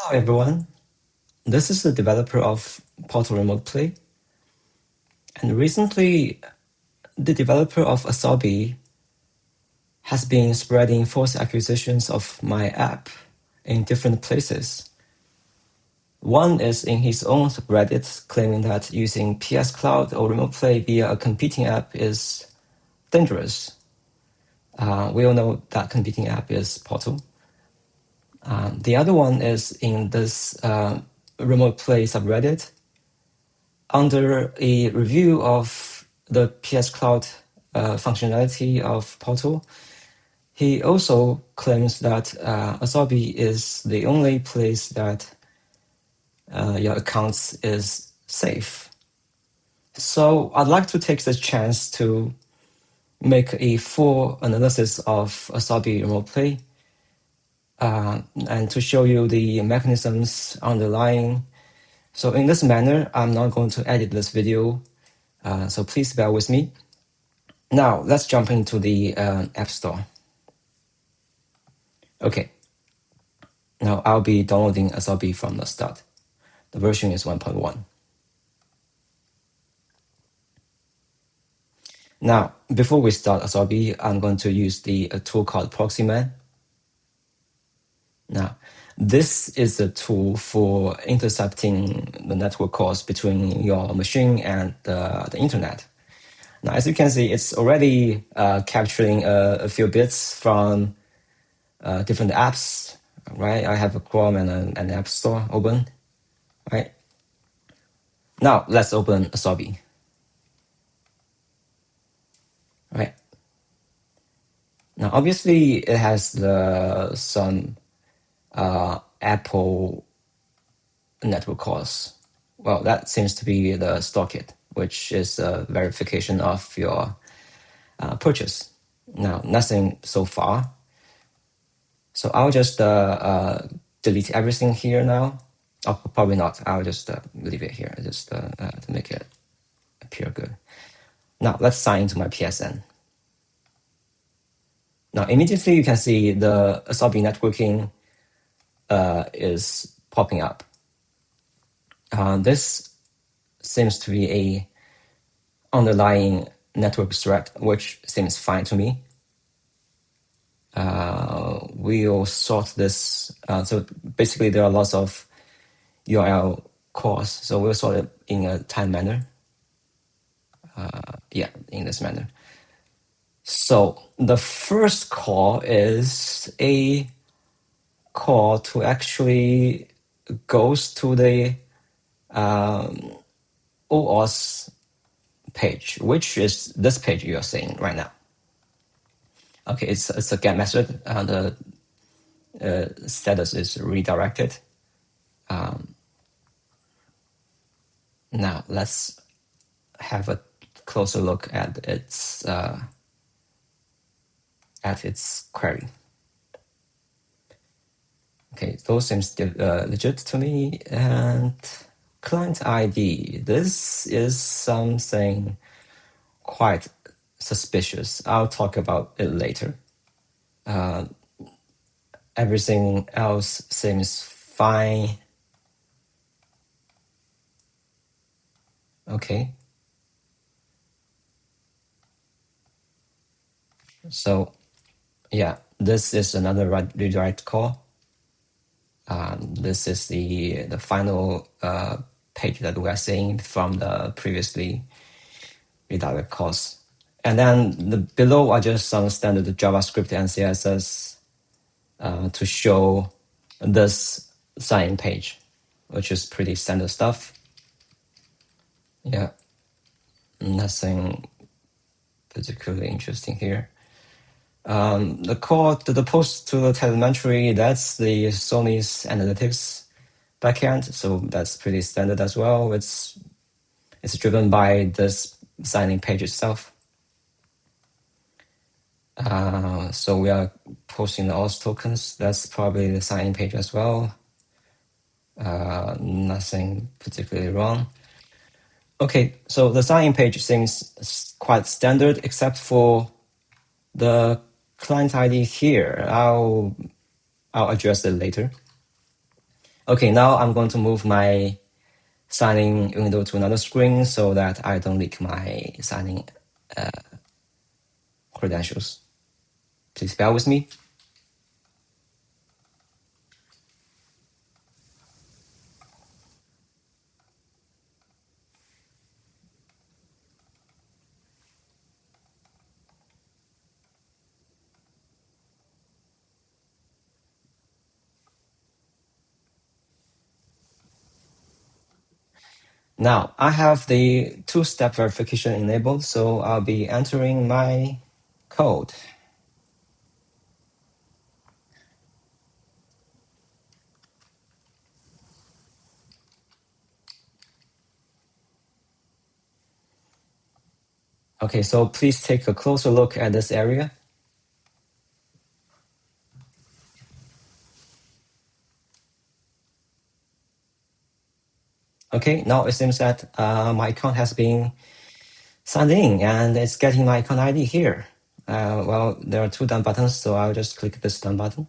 Hello everyone, this is the developer of Portal Remote Play, and recently the developer of Asobi has been spreading false accusations of my app in different places. One is in his own subreddit, claiming that using PS Cloud or Remote Play via a competing app is dangerous. We all know that competing app is Portal. The other one is in this Remote Play subreddit, under a review of the PS Cloud functionality of Portal. He also claims that Asobi is the only place that your account is safe. So I'd like to take this chance to make a full analysis of Asobi Remote Play and to show you the mechanisms underlying. So in this manner, I'm not going to edit this video, so please bear with me. Now let's jump into the App Store. Okay. Now I'll be downloading Asobi from the start. The version is 1.1. Now, before we start Asobi, I'm going to use the tool called Proxyman. Now, this is a tool for intercepting the network calls between your machine and the internet. Now, as you can see, it's already capturing a few bits from different apps, right? I have a Chrome and an App Store open, right? Now, let's open Asobi. Right. Now, obviously, it has some Apple network calls. Well, that seems to be the store kit, which is a verification of your purchase. Now, nothing so far. So I'll just delete everything here now. Oh, probably not. I'll just leave it here just to make it appear good. Now, let's sign into my PSN. Now, immediately you can see the Asobi networking is popping up. This seems to be a underlying network threat, which seems fine to me. We'll sort this. So basically, there are lots of URL calls. So we'll sort it in a time manner. Yeah, in this manner. So the first call is a call to actually goes to the OAuth page, which is this page you are seeing right now. Okay, it's a get method. The status is redirected. Now let's have a closer look at its query. Okay, those seems legit to me. And client ID. This is something quite suspicious. I'll talk about it later. Everything else seems fine. Okay. So, yeah, this is another redirect call. This is the final page that we are seeing from the previously redirect calls. And then below are just some standard JavaScript and CSS to show this sign page, which is pretty standard stuff. Yeah, nothing particularly interesting here. The call to the post to the telemetry, that's the Sony's analytics backend, so that's pretty standard as well. It's driven by this signing page itself. So we are posting the auth tokens. That's probably the signing page as well. Nothing particularly wrong. Okay, so the signing page seems quite standard, except for the client ID here. I'll address it later. Okay, now I'm going to move my signing window to another screen so that I don't leak my signing credentials. Please bear with me. Now, I have the two-step verification enabled, so I'll be entering my code. Okay, so please take a closer look at this area. Okay, now it seems that my account has been signed in and it's getting my account ID here. Well, there are two done buttons, so I'll just click this done button.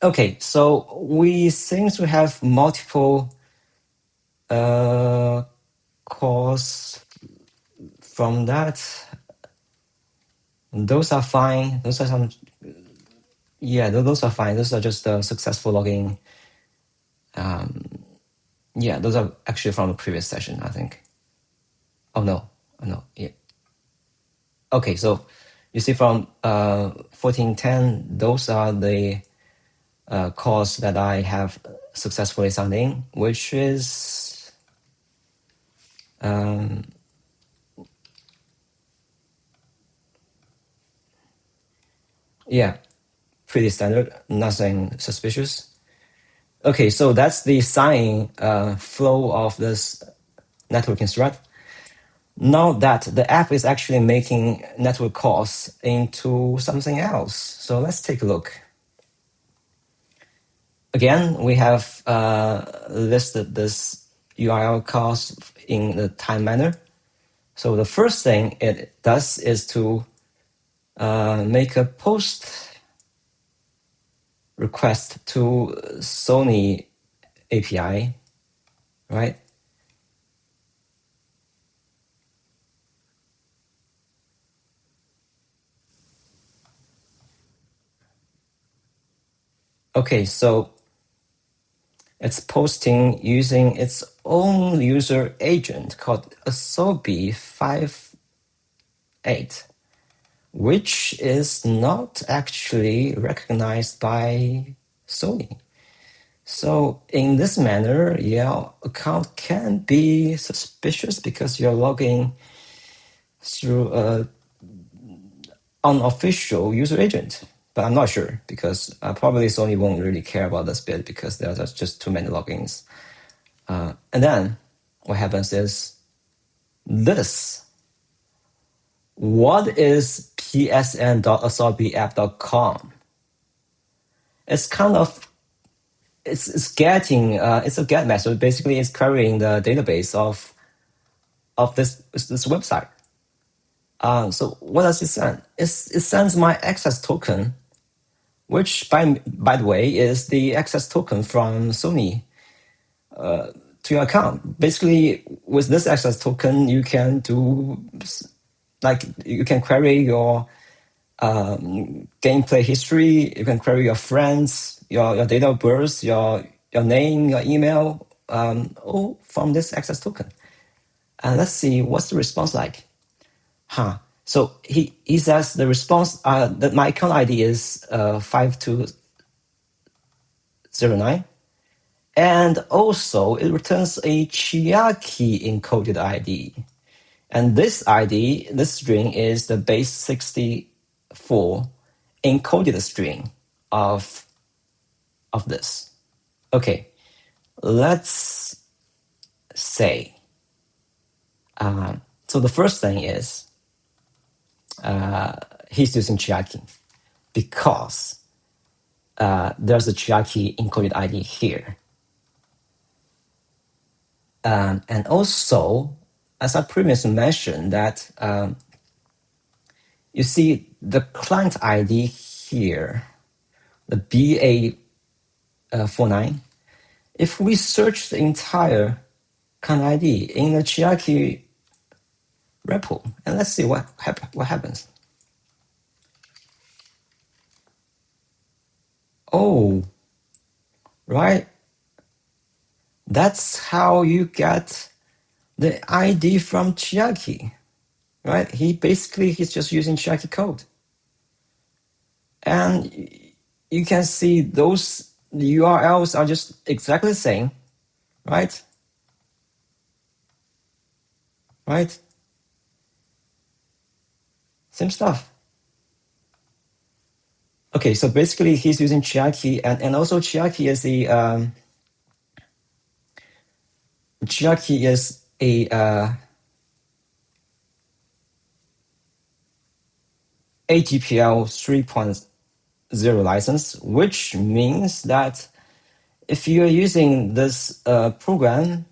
Okay, so we seem to have multiple calls from that. Those are fine. Those are some, yeah, those are fine. Those are just successful login. Yeah, those are actually from the previous session, I think. Oh no, yeah. Okay, so you see from 1410, those are the calls that I have successfully signed in, which is yeah, pretty standard, nothing suspicious. Okay, so that's the sign flow of this networking thread. Now that the app is actually making network calls into something else. So let's take a look. Again, we have listed this URL calls in the time manner. So the first thing it does is to make a post request to Sony API, right? Okay, so it's posting using its own user agent called Asobi 58, which is not actually recognized by Sony. So in this manner, your account can be suspicious because you're logging through an unofficial user agent. But I'm not sure because probably Sony won't really care about this bit because there are just too many logins. And then what happens is this. What is psn.asobiapp.com? It's kind of it's getting it's a get method. Basically, it's querying the database of this website. So what does it send? It sends my access token, which by the way is the access token from Sony to your account. Basically, with this access token, you can do like you can query your gameplay history. You can query your friends, your date of birth, your name, your email, all from this access token. And let's see what's the response like. So he says the response that my account ID is 5209. And also it returns a Chiaki encoded ID. And this ID, this string is the base 64 encoded string of this. Okay, let's say, so the first thing is he's using Chiaki because there's a Chiaki encoded ID here. And also, as I previously mentioned, that you see the client ID here, the 49. If we search the entire account ID in the Chiaki repo, and let's see what happens. Oh, right. That's how you get the ID from Chiaki, right? He's just using Chiaki code. And you can see those URLs are just exactly the same, right? Right? Same stuff. Okay, so basically he's using Chiaki, and also Chiaki is a AGPL 3.0 license, which means that if you're using this program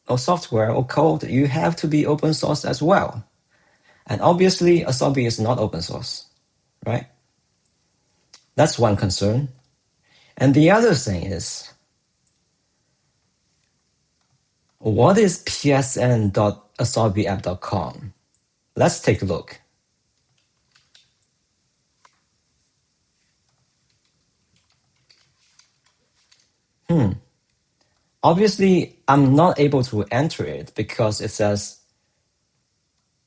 or software or code, you have to be open source as well. And obviously, Asobi is not open source, right? That's one concern. And the other thing is, what is psn.asobiapp.com? Let's take a look. Obviously, I'm not able to enter it because it says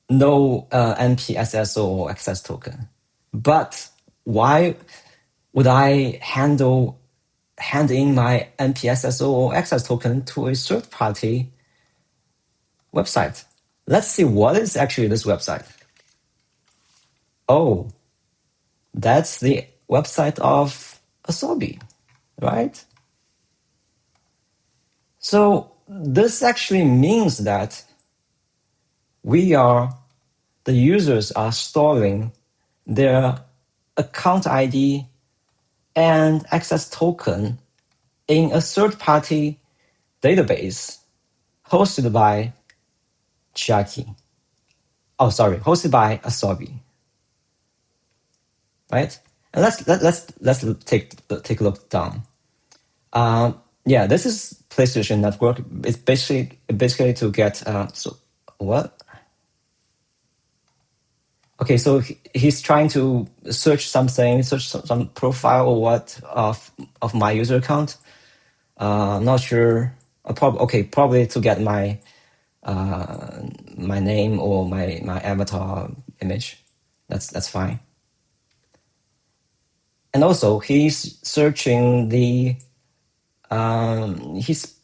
no NPSSO or access token. But why would I hand in my NPSSO or access token to a third-party website? Let's see what is actually this website. Oh, that's the website of Asobi, right? So this actually means that the users are storing their account ID and access token in a third-party database hosted by Chiaki. Oh, sorry, hosted by Asobi, right? And let's take a look down. Yeah, this is PlayStation Network. It's basically to get so what? Okay, so he's trying to search something, search some profile or what of my user account. I'm not sure. Probably to get my my name or my avatar image. That's fine. And also, he's searching he's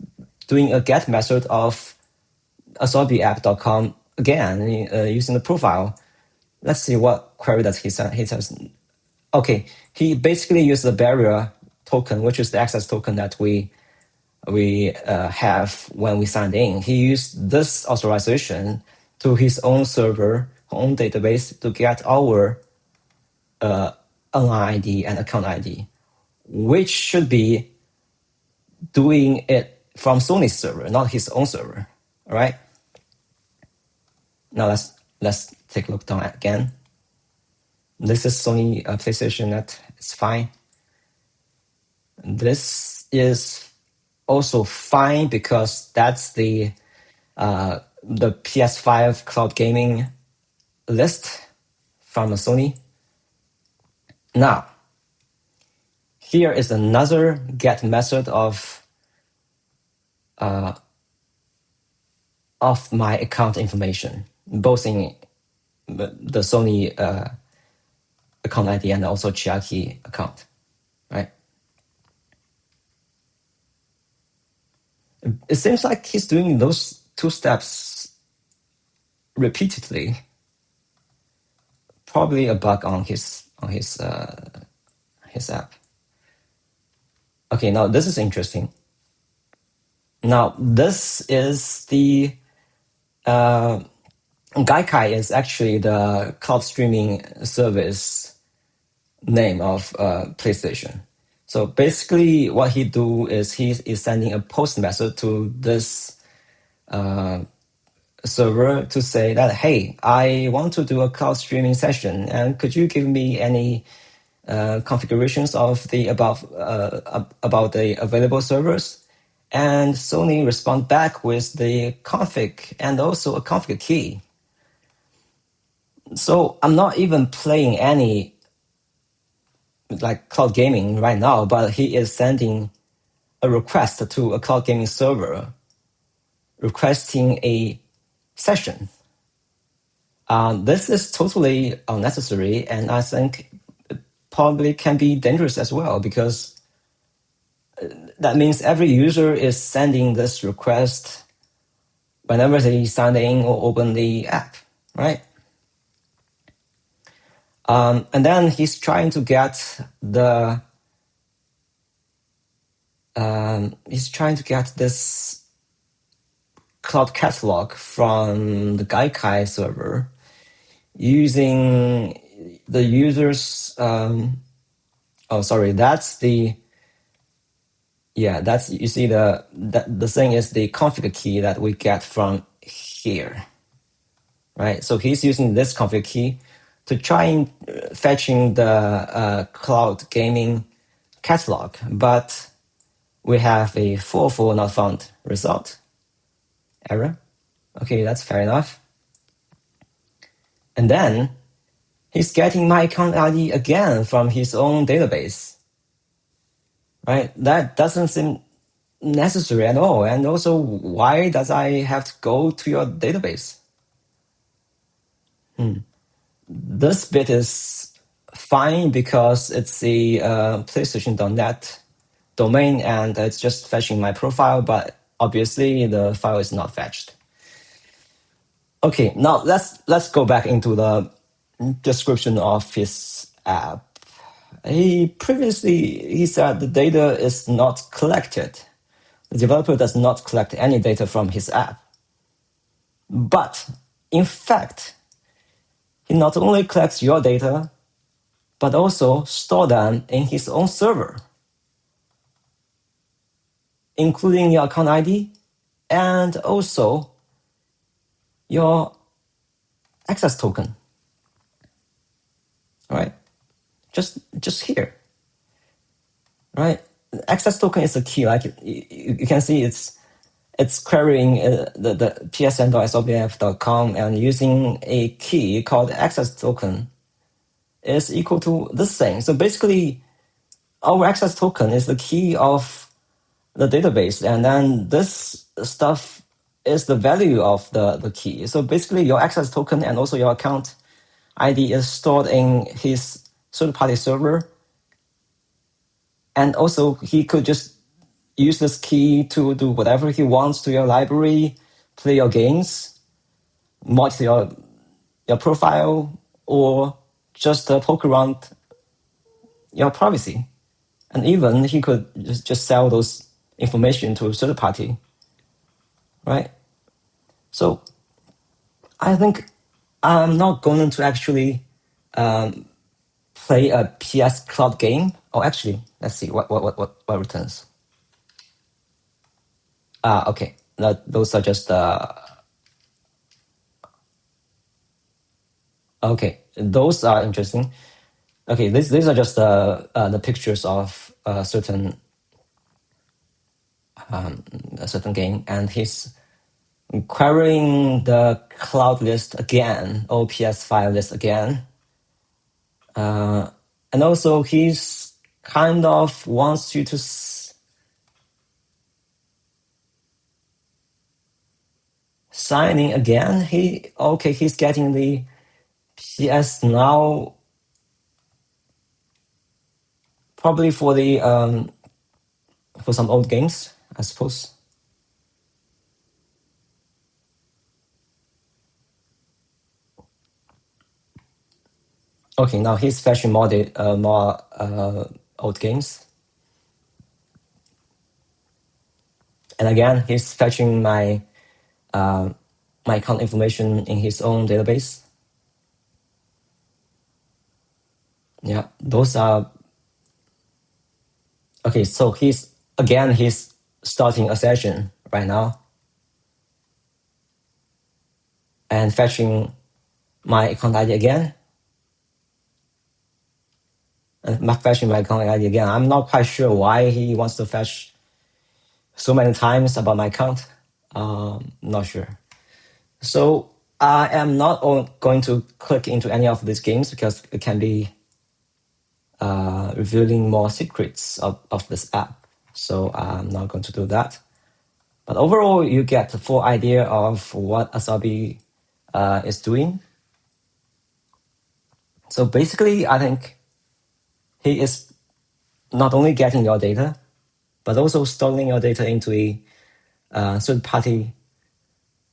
doing a get method of asobiapp.com again using the profile. Let's see what query that he says. Okay, he basically used the barrier token, which is the access token that we have when we signed in. He used this authorization to his own server, own database to get our online ID and account ID, which should be doing it from Sony's server, not his own server. All right. Now let's take a look down again. This is Sony PlayStation Net. It's fine. This is also fine because that's the PS5 cloud gaming list from Sony. Now, here is another get method of my account information, both in the Sony account ID and also Chiaki account, right? It seems like he's doing those two steps repeatedly. Probably a bug on his app. Okay, now this is interesting. Now this is the Gaikai is actually the cloud streaming service name of PlayStation. So basically what he do is he is sending a post message to this server to say that, hey, I want to do a cloud streaming session and could you give me any configurations of the about the available servers, and Sony respond back with the config and also a config key. So I'm not even playing any like cloud gaming right now, but he is sending a request to a cloud gaming server requesting a session. This is totally unnecessary, and I think it probably can be dangerous as well, because that means every user is sending this request whenever they sign in or open the app, right? And then he's trying to get the this cloud catalog from the Gaikai server using the user's. That's the. Yeah, that's, you see, the thing is the config key that we get from here, right? So he's using this config key to try and fetching the cloud gaming catalog, but we have a 404 not found result error. Okay, that's fair enough. And then he's getting my account ID again from his own database, right? That doesn't seem necessary at all. And also, why does I have to go to your database? This bit is fine because it's the PlayStation.net domain and it's just fetching my profile, but obviously the file is not fetched. Okay, now let's go back into the description of his app. He said the data is not collected. The developer does not collect any data from his app. But in fact, he not only collects your data, but also store them in his own server, including your account ID and also your access token. All right, just here, right? Access token is the key. Like you can see, it's querying the psn.asobf.com and using a key called access token is equal to this thing. So basically, our access token is the key of the database, and then this stuff is the value of the key. So basically, your access token and also your account ID is stored in his third-party server, and also he could just use this key to do whatever he wants to your library, play your games, mod your profile, or just poke around your privacy. And even he could just sell those information to a third party, right? So I think I'm not going to actually play a PS Cloud game. Oh, actually, let's see what returns. Okay, those are just okay. Those are interesting. Okay, these are just the pictures of a certain game, and he's querying the cloud list again, OPS file list again. And also he's kind of wants you to sign in again. He's getting the PS Now, probably for the for some old games, I suppose. Okay, now he's fetching more old games. And again, he's fetching my my account information in his own database. Yeah, those are okay. So he's starting a session right now and fetching my account ID again. and fetching my account ID again. I'm not quite sure why he wants to fetch so many times about my account. Not sure. So I am not going to click into any of these games because it can be revealing more secrets of this app. So I'm not going to do that. But overall, you get the full idea of what Asobi is doing. So basically, I think he is not only getting your data, but also storing your data into a third-party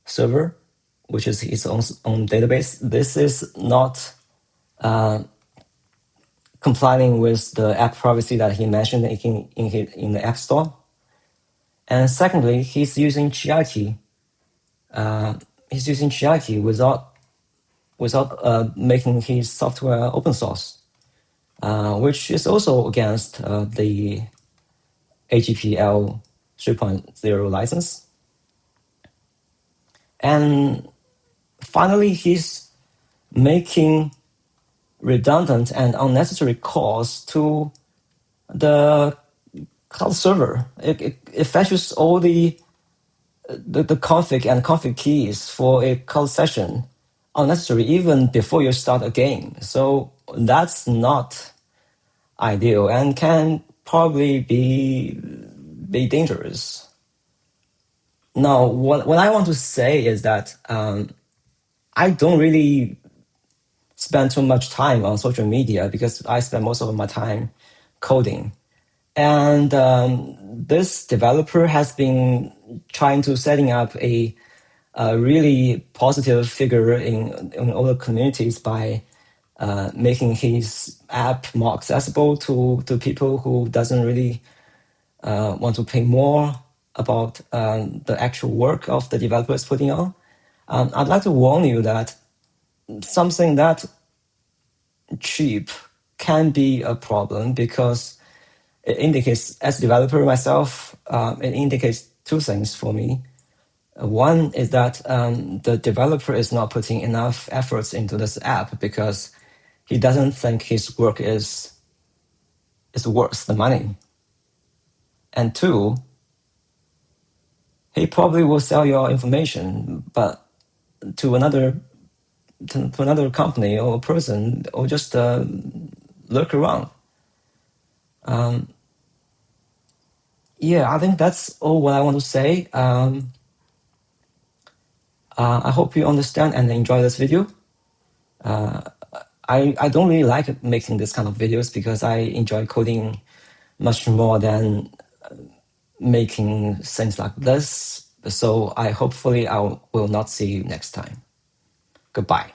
server, which is its own database. This is not complying with the app privacy that he mentioned in the App Store. And secondly, he's using Chiaki. He's using Chiaki without making his software open source, which is also against the AGPL 3.0 license. And finally, he's making redundant and unnecessary calls to the cloud server. It fetches all the config and config keys for a cloud session unnecessary even before you start a game. So that's not ideal and can probably be dangerous. Now, what I want to say is that I don't really spend too much time on social media because I spend most of my time coding. And this developer has been trying to setting up a really positive figure in all the communities by making his app more accessible to people who doesn't really want to pay more about the actual work of the developer is putting on. I'd like to warn you that something that cheap can be a problem because it indicates, as a developer myself, it indicates two things for me. One is that the developer is not putting enough efforts into this app because he doesn't think his work is worth the money. And two, he probably will sell your information, but to another company or person, or just lurk around. Yeah, I think that's all what I want to say. I hope you understand and enjoy this video. I don't really like making this kind of videos because I enjoy coding much more than making things like this. So hopefully I will not see you next time. Goodbye.